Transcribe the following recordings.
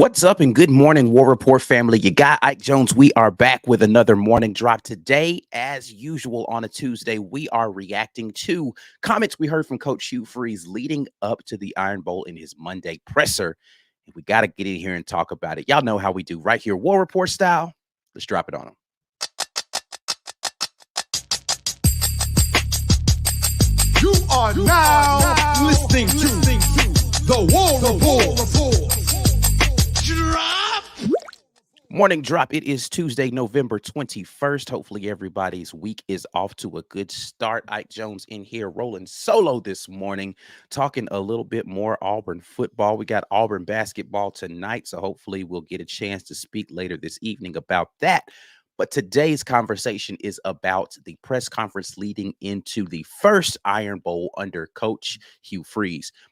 What's up and good morning, War Report family. You got Ike Jones. We are back with another morning drop today. As usual on a Tuesday, we are reacting to comments we heard from Coach Hugh leading up to the Iron Bowl in his Monday presser. And we got to get in here and talk about it. Y'all know how we do right here, War Report style. Let's drop it on them. You are now listening to the War Report. Morning drop. It is Tuesday, November 21st. Hopefully everybody's week is off to a good start. Ike Jones in here rolling solo this morning, talking a little bit more Auburn football. We got Auburn basketball tonight, so hopefully we'll get a chance to speak later this evening about that. But today's conversation is about the press conference leading into the first Iron Bowl under Coach Hugh.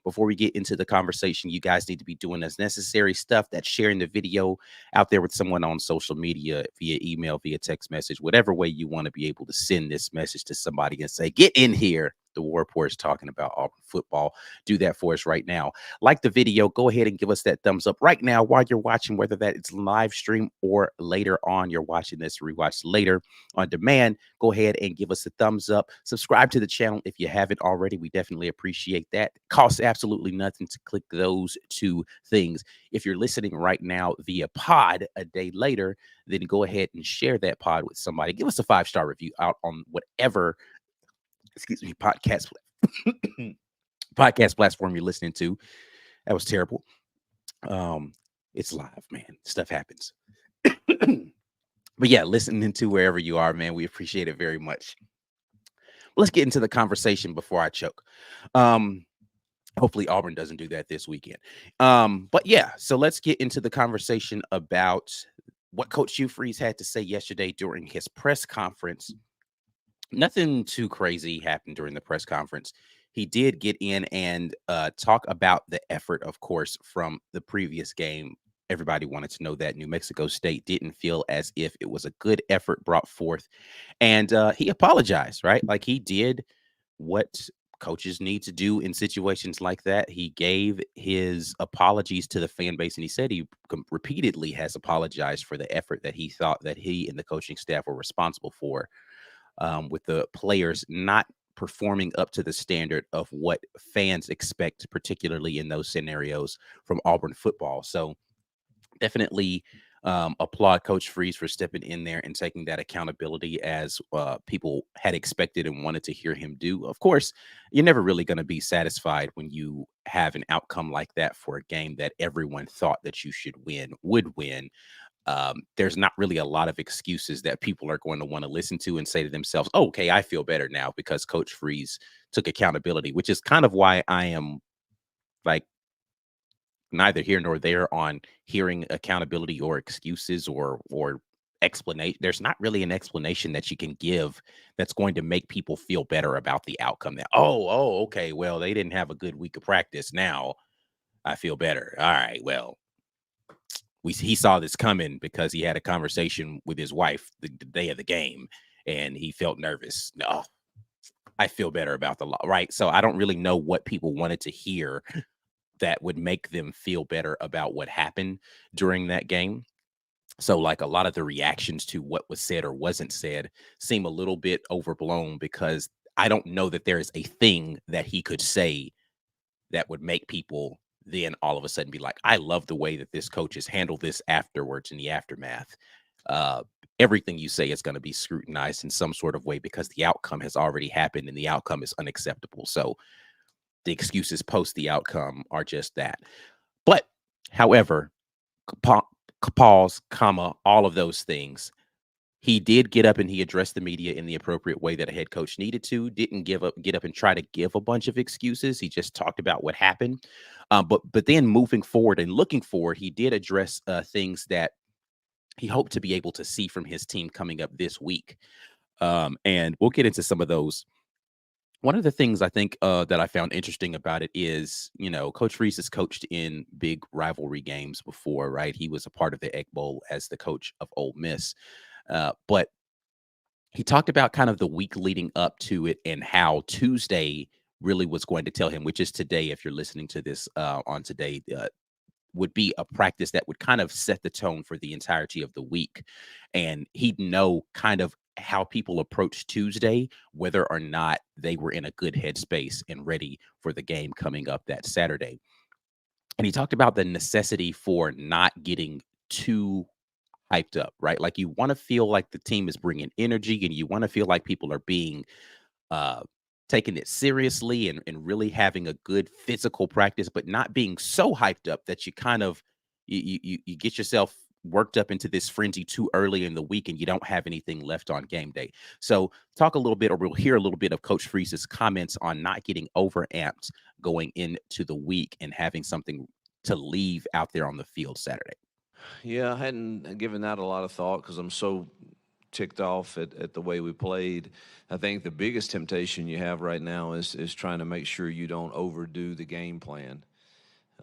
Before we get into the conversation, you guys need to be doing as necessary stuff. That's sharing the video out there with someone on social media, via email, via text message, whatever way you want to be able to send this message to somebody and say, get in here. The War Report is talking about Auburn football. Do that for us right now. Like the video, go ahead and give us that thumbs up right now while you're watching, whether that it's live stream or later on you're watching this rewatch later on demand. Go ahead and give us a thumbs up. Subscribe to the channel if you haven't already. We definitely appreciate that. It costs absolutely nothing to click those two things. If you're listening right now via pod a day later, then go ahead and share that pod with somebody. Give us a 5-star review out on whatever podcast platform you're listening to. That was terrible. It's live, man. Stuff happens. But yeah, listening to wherever you are, man, we appreciate it very much. Let's get into the conversation before I choke. Hopefully Auburn doesn't do that this weekend. But yeah, so let's get into the conversation about what Coach Hugh had to say yesterday during his press conference. Nothing too crazy happened during the press conference. He did get in and talk about the effort, of course, from the previous game. Everybody wanted to know that New Mexico State didn't feel as if it was a good effort brought forth. And he apologized, right? Like he did what coaches need to do in situations like that. He gave his apologies to the fan base, and he said he repeatedly has apologized for the effort that he thought that he and the coaching staff were responsible for. With the players not performing up to the standard of what fans expect, particularly in those scenarios from Auburn football. So definitely applaud Coach Freeze for stepping in there and taking that accountability as people had expected and wanted to hear him do. Of course, you're never really going to be satisfied when you have an outcome like that for a game that everyone thought that you would win. There's not really a lot of excuses that people are going to want to listen to and say to themselves, oh, okay, I feel better now because Coach Freeze took accountability, which is kind of why I am like neither here nor there on hearing accountability or excuses or explanation. There's not really an explanation that you can give that's going to make people feel better about the outcome. That, okay, well, they didn't have a good week of practice. Now I feel better. All right, well, he saw this coming because he had a conversation with his wife the day of the game and he felt nervous. No, I feel better about the law, right? So I don't really know what people wanted to hear that would make them feel better about what happened during that game. So like a lot of the reactions to what was said or wasn't said seem a little bit overblown because I don't know that there is a thing that he could say that would make people then all of a sudden be like, I love the way that this coach has handled this afterwards in the aftermath. Everything you say is going to be scrutinized in some sort of way because the outcome has already happened and the outcome is unacceptable. So the excuses post the outcome are just that. But however, pause, comma, all of those things. He did get up and he addressed the media in the appropriate way that a head coach needed to. Didn't get up and try to give a bunch of excuses. He just talked about what happened. But then moving forward and looking forward, he did address things that he hoped to be able to see from his team coming up this week. And we'll get into some of those. One of the things I think that I found interesting about it is, Coach Freeze has coached in big rivalry games before, right? He was a part of the Egg Bowl as the coach of Ole Miss. But he talked about kind of the week leading up to it and how Tuesday really was going to tell him, which is today, if you're listening to this on today, would be a practice that would kind of set the tone for the entirety of the week. And he'd know kind of how people approach Tuesday, whether or not they were in a good headspace and ready for the game coming up that Saturday. And he talked about the necessity for not getting too hyped up, right? Like you want to feel like the team is bringing energy and you want to feel like people are being uh, taking it seriously and really having a good physical practice, but not being so hyped up that you kind of you get yourself worked up into this frenzy too early in the week and you don't have anything left on game day. So talk a little bit, or we'll hear a little bit of Coach Freeze's comments on not getting overamped going into the week and having something to leave out there on the field Saturday. Yeah, I hadn't given that a lot of thought because I'm so ticked off at the way we played. I think the biggest temptation you have right now is trying to make sure you don't overdo the game plan,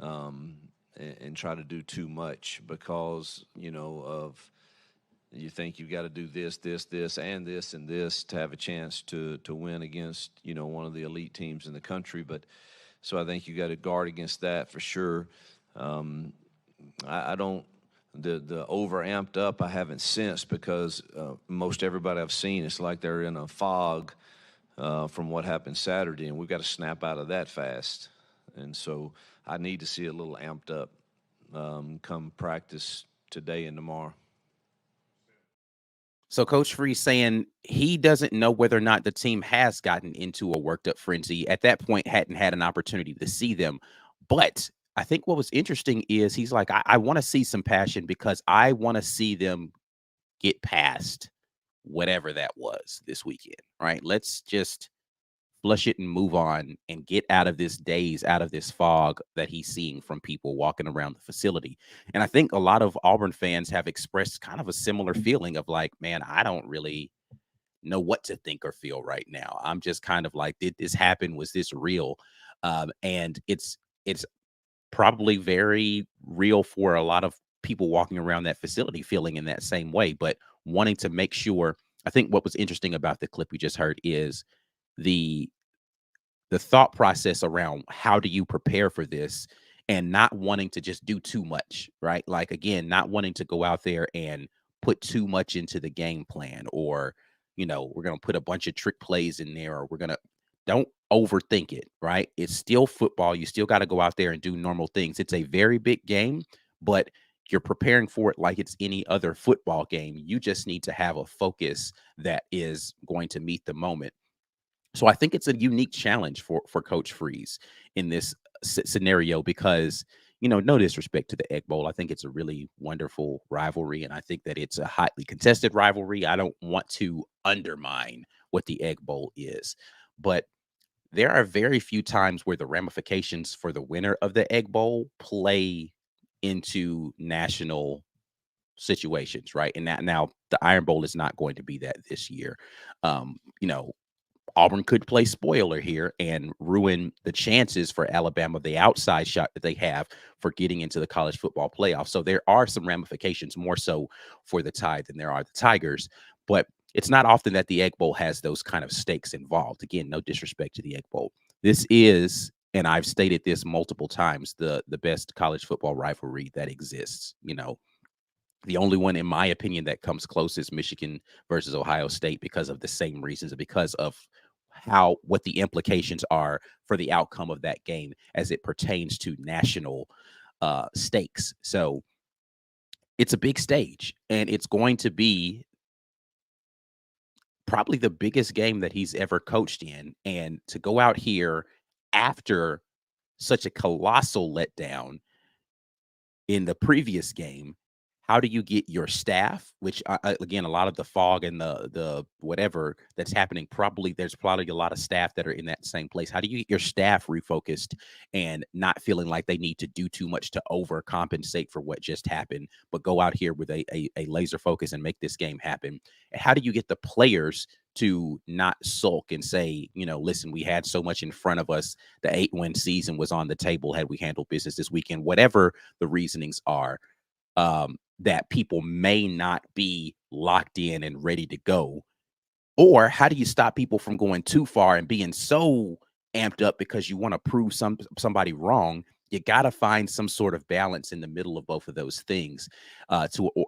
and try to do too much because of you think you've got to do this, and this to have a chance to win against one of the elite teams in the country. But so I think you got to guard against that for sure. I don't the over amped up I haven't sensed because most everybody I've seen it's like they're in a fog from what happened Saturday, and we've got to snap out of that fast. And so I need to see a little amped up come practice today and tomorrow. So Coach Free saying he doesn't know whether or not the team has gotten into a worked up frenzy. At that point, hadn't had an opportunity to see them. But I think what was interesting is he's like, I want to see some passion because I want to see them get past whatever that was this weekend. Right. Let's just flush it and move on and get out of this daze, out of this fog that he's seeing from people walking around the facility. And I think a lot of Auburn fans have expressed kind of a similar feeling of like, man, I don't really know what to think or feel right now. I'm just kind of like, did this happen? Was this real? And it's probably very real for a lot of people walking around that facility feeling in that same way, but wanting to make sure. I think what was interesting about the clip we just heard is the the thought process around how do you prepare for this and not wanting to just do too much, right? Like again, not wanting to go out there and put too much into the game plan, or we're going to put a bunch of trick plays in there, or we're going to don't overthink it, right? It's still football. You still got to go out there and do normal things. It's a very big game, but you're preparing for it like it's any other football game. You just need to have a focus that is going to meet the moment. So I think it's a unique challenge for Coach Freeze in this scenario because no disrespect to the Egg Bowl, I think it's a really wonderful rivalry, and I think that it's a hotly contested rivalry. I don't want to undermine what the Egg Bowl is, but there are very few times where the ramifications for the winner of the Egg Bowl play into national situations, right? And that now the Iron Bowl is not going to be that this year. Um, you know, Auburn could play spoiler here and ruin the chances for Alabama, the outside shot that they have for getting into the college football playoff. So there are some ramifications more so for the Tide than there are the Tigers. But it's not often that the Egg Bowl has those kind of stakes involved. Again, no disrespect to the Egg Bowl. This is, and I've stated this multiple times, the best college football rivalry that exists. The only one, in my opinion, that comes close is Michigan versus Ohio State because of the same reasons, because of what the implications are for the outcome of that game as it pertains to national stakes. So it's a big stage, and it's going to be probably the biggest game that he's ever coached in. And to go out here after such a colossal letdown in the previous game, how do you get your staff, which again, a lot of the fog and the whatever that's happening, there's probably a lot of staff that are in that same place. How do you get your staff refocused and not feeling like they need to do too much to overcompensate for what just happened, but go out here with a laser focus and make this game happen? And how do you get the players to not sulk and say, listen, we had so much in front of us. The 8-win season was on the table had we handled business this weekend, whatever the reasonings are. That people may not be locked in and ready to go? Or how do you stop people from going too far and being so amped up because you want to prove somebody wrong You got to find some sort of balance in the middle of both of those things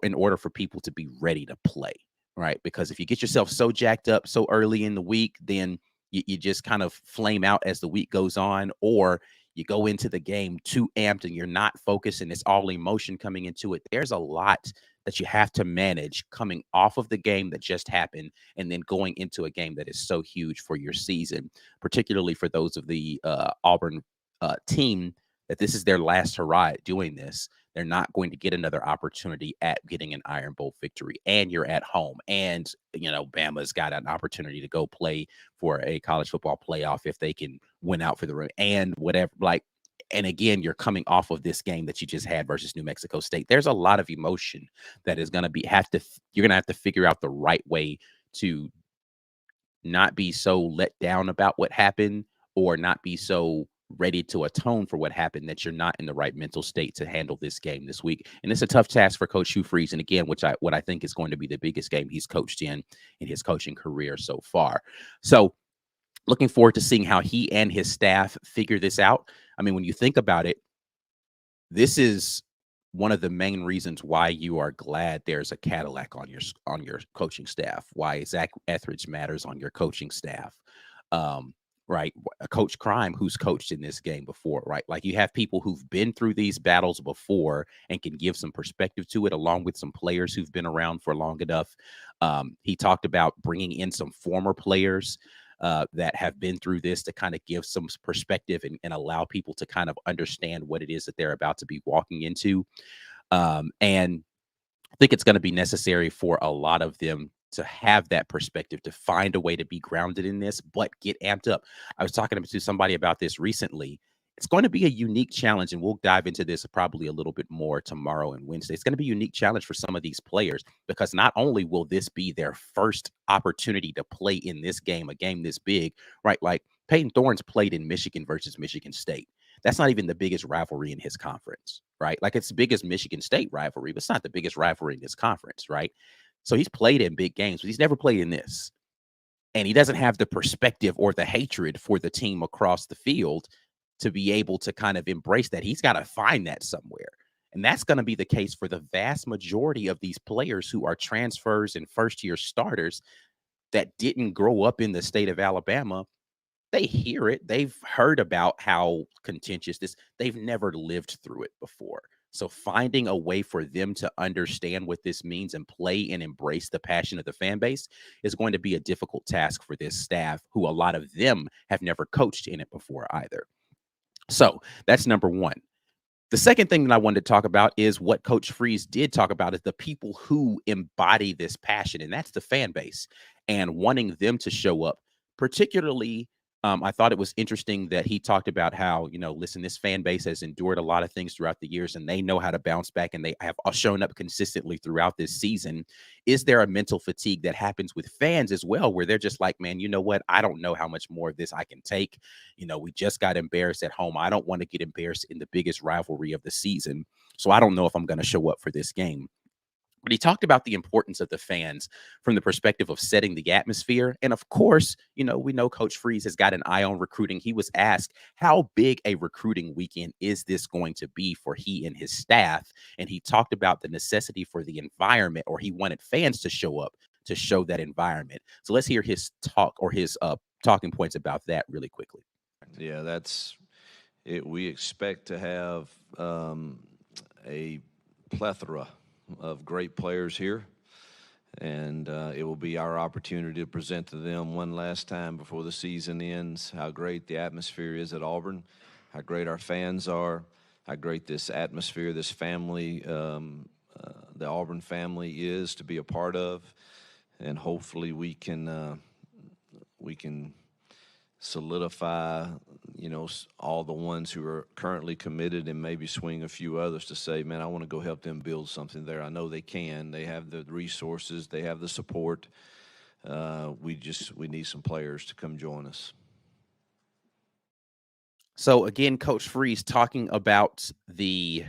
in order for people to be ready to play, right? Because if you get yourself so jacked up so early in the week, then you just kind of flame out as the week goes on, or you go into the game too amped and you're not focused and it's all emotion coming into it. There's a lot that you have to manage coming off of the game that just happened and then going into a game that is so huge for your season, particularly for those of the Auburn team that this is their last hurrah at doing this. They're not going to get another opportunity at getting an Iron Bowl victory. And you're at home. And, Bama's got an opportunity to go play for a college football playoff if they can win out for the room and whatever. And again, you're coming off of this game that you just had versus New Mexico State. There's a lot of emotion that is going to you're going to have to figure out the right way to not be so let down about what happened or not be so ready to atone for what happened that you're not in the right mental state to handle this game this week. And it's a tough task for Coach Hugh Freeze. And again, what I think is going to be the biggest game he's coached in his coaching career so far. So looking forward to seeing how he and his staff figure this out. I mean, when you think about it, this is one of the main reasons why you are glad there's a Cadillac on your coaching staff. Why Zach Etheridge matters on your coaching staff, right? A Coach Crime who's coached in this game before, right? Like you have people who've been through these battles before and can give some perspective to it, along with some players who've been around for long enough. He talked about bringing in some former players that have been through this to kind of give some perspective and allow people to kind of understand what it is that they're about to be walking into. And I think it's going to be necessary for a lot of them to have that perspective, to find a way to be grounded in this, but get amped up. I was talking to somebody about this recently. It's going to be a unique challenge, and we'll dive into this probably a little bit more tomorrow and Wednesday. It's going to be a unique challenge for some of these players because not only will this be their first opportunity to play in this game, a game this big, right? Like Peyton Thorne's played in Michigan versus Michigan State. That's not even the biggest rivalry in his conference, right? Like it's the biggest Michigan State rivalry, but it's not the biggest rivalry in this conference, right? So he's played in big games, but he's never played in this. And he doesn't have the perspective or the hatred for the team across the field to be able to kind of embrace that. He's got to find that somewhere. And that's going to be the case for the vast majority of these players who are transfers and first year starters that didn't grow up in the state of Alabama. They hear it. They've heard about how contentious this, they've never lived through it before. So finding a way for them to understand what this means and play and embrace the passion of the fan base is going to be a difficult task for this staff, who a lot of them have never coached in it before either. So that's number one. The second thing that I wanted to talk about is what Coach Freeze did talk about, is the people who embody this passion, and that's the fan base, and wanting them to show up. Particularly, I thought it was interesting that he talked about how, listen, this fan base has endured a lot of things throughout the years, and they know how to bounce back, and they have shown up consistently throughout this season. Is there a mental fatigue that happens with fans as well, where they're just like, man, you know what? I don't know how much more of this I can take. We just got embarrassed at home. I don't want to get embarrassed in the biggest rivalry of the season. So I don't know if I'm going to show up for this game. But he talked about the importance of the fans from the perspective of setting the atmosphere. And of course, we know Coach Freeze has got an eye on recruiting. He was asked, how big a recruiting weekend is this going to be for he and his staff? And he talked about the necessity for the environment, or he wanted fans to show up to show that environment. So let's hear his talk, or his talking points about that really quickly. Yeah, that's it. We expect to have a plethora of great players here, and it will be our opportunity to present to them one last time before the season ends how great the atmosphere is at Auburn, how great our fans are, how great this atmosphere, this family, the Auburn family is to be a part of, and hopefully we can solidify, all the ones who are currently committed, and maybe swing a few others to say, man, I want to go help them build something there. I know they can. They have the resources. They have the support. We need some players to come join us. So again, Coach Freeze talking about the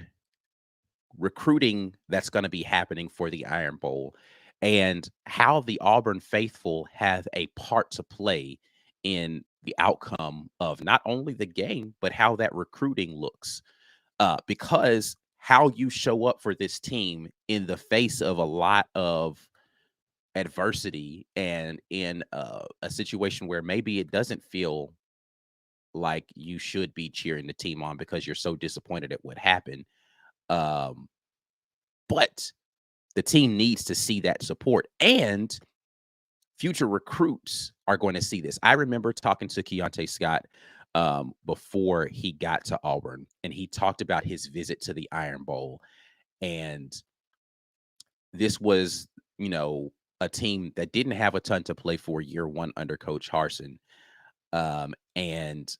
recruiting that's going to be happening for the Iron Bowl, and how the Auburn faithful have a part to play in the outcome of not only the game, but how that recruiting looks. because how you show up for this team in the face of a lot of adversity and in a situation where maybe it doesn't feel like you should be cheering the team on because you're so disappointed at what happened. Um, but the team needs to see that support, and future recruits are going to see this. I remember talking to Keontae Scott before he got to Auburn, and he talked about his visit to the Iron Bowl. And this was, a team that didn't have a ton to play for year one under Coach Harsin. And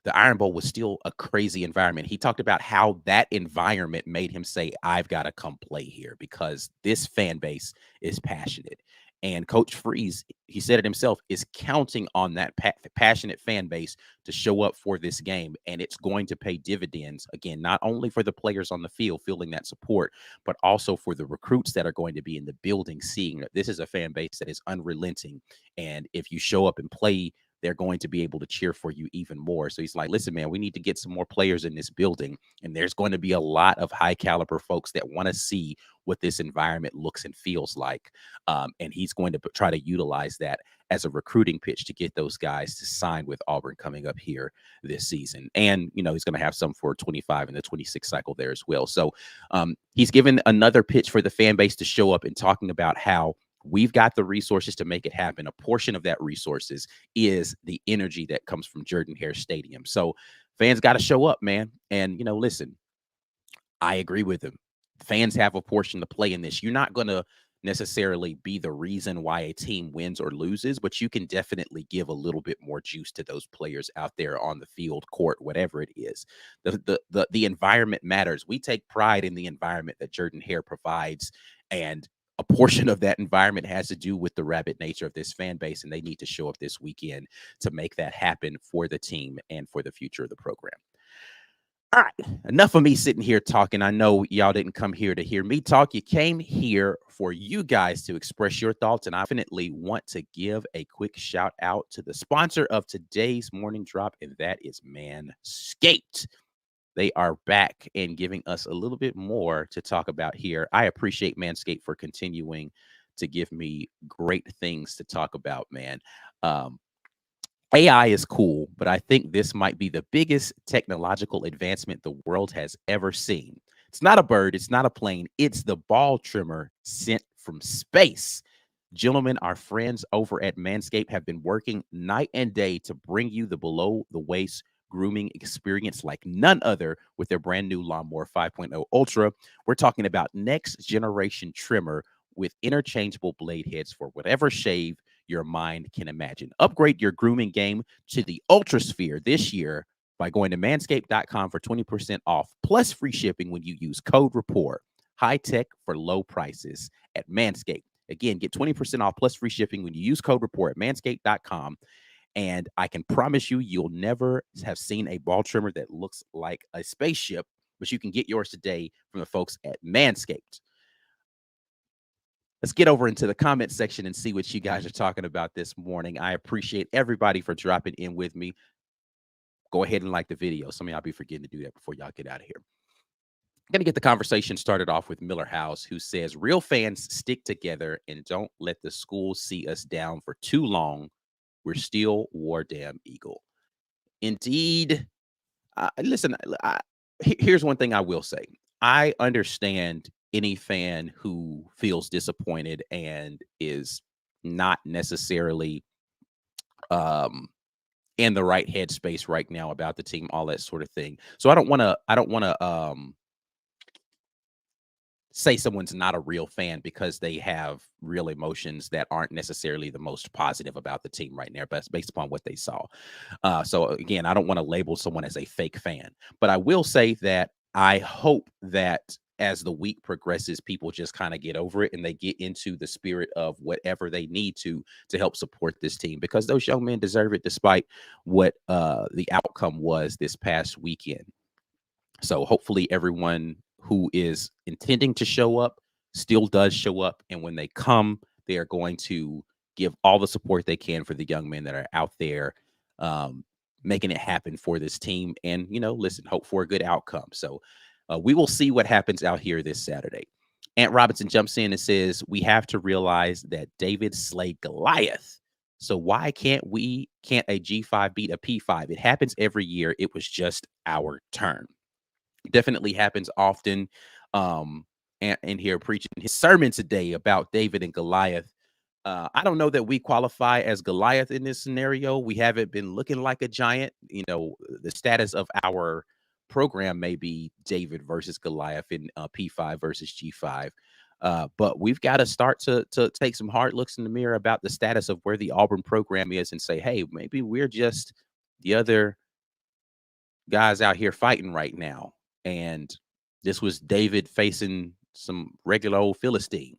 the Iron Bowl was still a crazy environment. He talked about how that environment made him say, I've got to come play here because this fan base is passionate. And Coach Freeze, he said it himself, is counting on that passionate fan base to show up for this game. And it's going to pay dividends, again, not only for the players on the field feeling that support, but also for the recruits that are going to be in the building, seeing that this is a fan base that is unrelenting. And if you show up and play, they're going to be able to cheer for you even more. So he's like, listen, man, we need to get some more players in this building. And there's going to be a lot of high caliber folks that want to see what this environment looks and feels like. And he's going to try to utilize that as a recruiting pitch to get those guys to sign with Auburn coming up here this season. And, he's going to have some for 25 and the 26 cycle there as well. So he's given another pitch for the fan base to show up and talking about how we've got the resources to make it happen. A portion of that resources is the energy that comes from Jordan-Hare Stadium. So fans got to show up, man. And, listen, I agree with him. Fans have a portion to play in this. You're not going to necessarily be the reason why a team wins or loses, but you can definitely give a little bit more juice to those players out there on the field, court, whatever it is. The environment matters. We take pride in the environment that Jordan-Hare provides, and a portion of that environment has to do with the rabid nature of this fan base, and they need to show up this weekend to make that happen for the team and for the future of the program. All right, enough of me sitting here talking. I know y'all didn't come here to hear me talk. You came here for you guys to express your thoughts, and I definitely want to give a quick shout out to the sponsor of today's morning drop, and that is Manscaped. They are back and giving us a little bit more to talk about here. I appreciate Manscaped for continuing to give me great things to talk about, man. AI is cool, but I think this might be the biggest technological advancement the world has ever seen. It's not a bird, it's not a plane, it's the ball trimmer sent from space. Gentlemen, our friends over at Manscaped have been working night and day to bring you the below the waist grooming experience like none other with their brand new Lawnmower 5.0 Ultra. We're talking about next generation trimmer with interchangeable blade heads for whatever shave your mind can imagine. Upgrade your grooming game to the Ultra Sphere this year by going to manscaped.com for 20% off plus free shipping when you use code REPORT. High tech for low prices at Manscaped. Again, get 20% off plus free shipping when you use code REPORT at manscaped.com. And I can promise you, you'll never have seen a ball trimmer that looks like a spaceship, but you can get yours today from the folks at Manscaped. Let's get over into the comment section and see what you guys are talking about this morning. I appreciate everybody for dropping in with me. Go ahead and like the video. Some of y'all be forgetting to do that before y'all get out of here. I'm going to get the conversation started off with Miller House, who says, real fans stick together and don't let the school see us down for too long. We're still War Damn Eagle. Indeed. Listen, here's one thing I will say. I understand any fan who feels disappointed and is not necessarily in the right headspace right now about the team, all that sort of thing. So I don't want to say someone's not a real fan because they have real emotions that aren't necessarily the most positive about the team right now, but it's based upon what they saw. So again, I don't want to label someone as a fake fan, but I will say that I hope that as the week progresses, people just kind of get over it and they get into the spirit of whatever they need to help support this team, because those young men deserve it despite what the outcome was this past weekend. So hopefully everyone who is intending to show up still does show up. And when they come, they are going to give all the support they can for the young men that are out there making it happen for this team. And, listen, hope for a good outcome. So we will see what happens out here this Saturday. Ant Robinson jumps in and says, we have to realize that David slayed Goliath. So why can't a G5 beat a P5? It happens every year. It was just our turn. Definitely happens often. And here preaching his sermon today about David and Goliath. I don't know that we qualify as Goliath in this scenario. We haven't been looking like a giant. The status of our program may be David versus Goliath in P5 versus G5. But we've got to start to take some hard looks in the mirror about the status of where the Auburn program is and say, hey, maybe we're just the other guys out here fighting right now. And this was David facing some regular old Philistine.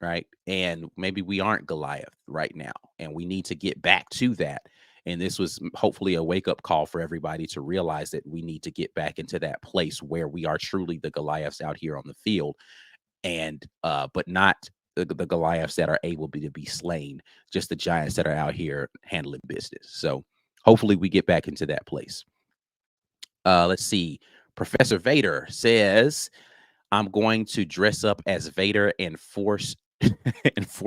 Right. And maybe we aren't Goliath right now, and we need to get back to that. And this was hopefully a wake up call for everybody to realize that we need to get back into that place where we are truly the Goliaths out here on the field, and but not the Goliaths that are able to be slain, just the giants that are out here handling business. So hopefully we get back into that place. Let's see. Professor Vader says, I'm going to dress up as Vader and force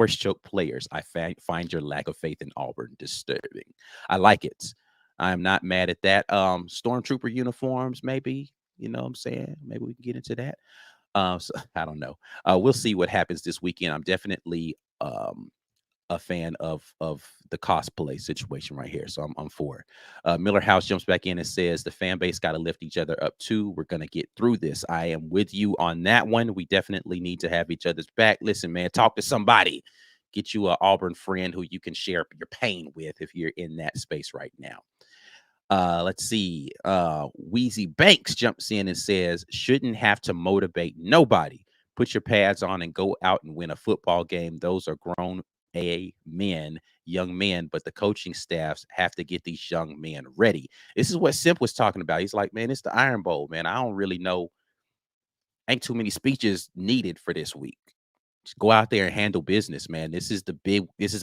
choke players. I find your lack of faith in Auburn disturbing. I like it. I'm not mad at that. Stormtrooper uniforms, maybe. You know what I'm saying? Maybe we can get into that. So I don't know. We'll see what happens this weekend. I'm definitely a fan of the cosplay situation right here. So I'm for it. Miller House jumps back in and says the fan base got to lift each other up too. We're going to get through this. I am with you on that one. We definitely need to have each other's back. Listen, man, talk to somebody. Get you an Auburn friend who you can share your pain with if you're in that space right now. Let's see. Wheezy Banks jumps in and says, shouldn't have to motivate nobody. Put your pads on and go out and win a football game. Those are grown young men, but the coaching staffs have to get these young men ready. This is what Simp was talking about. He's like, man, it's the Iron Bowl, man. I don't really know. Ain't too many speeches needed for this week. Just go out there and handle business, man. This is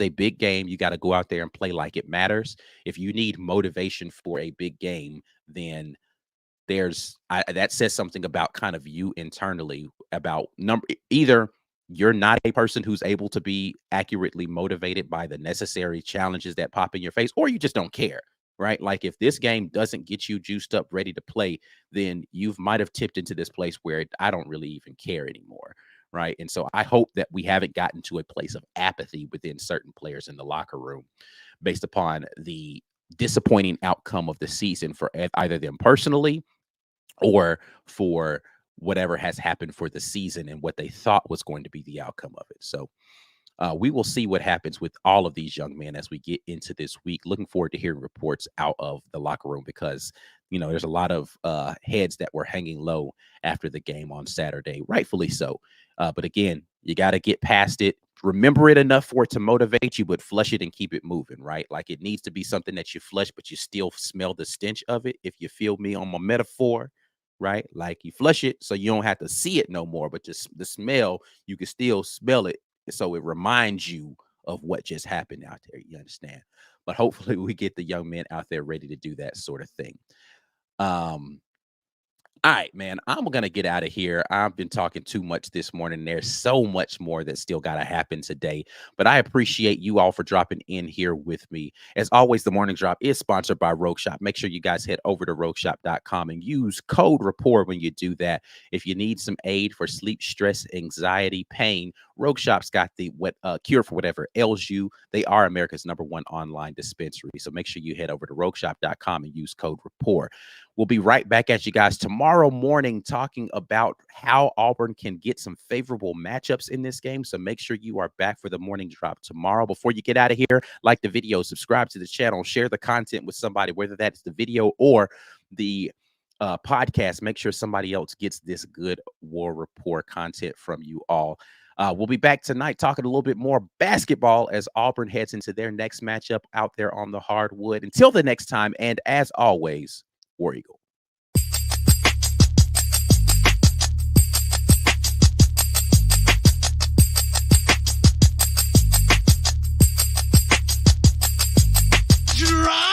a big game. You got to go out there and play like it matters. If you need motivation for a big game, then that says something about kind of you internally about either you're not a person who's able to be accurately motivated by the necessary challenges that pop in your face, or you just don't care, right? Like if this game doesn't get you juiced up, ready to play, then you might have tipped into this place where I don't really even care anymore, right? And so I hope that we haven't gotten to a place of apathy within certain players in the locker room based upon the disappointing outcome of the season for either them personally or for whatever has happened for the season and what they thought was going to be the outcome of it. So we will see what happens with all of these young men as we get into this week. Looking forward to hearing reports out of the locker room because, there's a lot of heads that were hanging low after the game on Saturday, rightfully so. But again, you got to get past it. Remember it enough for it to motivate you, but flush it and keep it moving, right? Like it needs to be something that you flush, but you still smell the stench of it. If you feel me on my metaphor, right? Like you flush it so you don't have to see it no more, but just the smell, you can still smell it. So it reminds you of what just happened out there. You understand? But hopefully we get the young men out there ready to do that sort of thing. All right, man, I'm going to get out of here. I've been talking too much this morning. There's so much more that still got to happen today, but I appreciate you all for dropping in here with me. As always, the Morning Drop is sponsored by Rogue Shop. Make sure you guys head over to rogueshop.com and use code RAPPORT when you do that. If you need some aid for sleep, stress, anxiety, pain, Rogue Shop's got the cure for whatever ails you. They are America's #1 online dispensary. So make sure you head over to rogueshop.com and use code RAPPORT. We'll be right back at you guys tomorrow morning talking about how Auburn can get some favorable matchups in this game. So make sure you are back for the Morning Drop tomorrow. Before you get out of here, like the video, subscribe to the channel, share the content with somebody, whether that's the video or the podcast. Make sure somebody else gets this good War Report content from you all. We'll be back tonight talking a little bit more basketball as Auburn heads into their next matchup out there on the hardwood. Until the next time, and as always, War Eagle. Drop!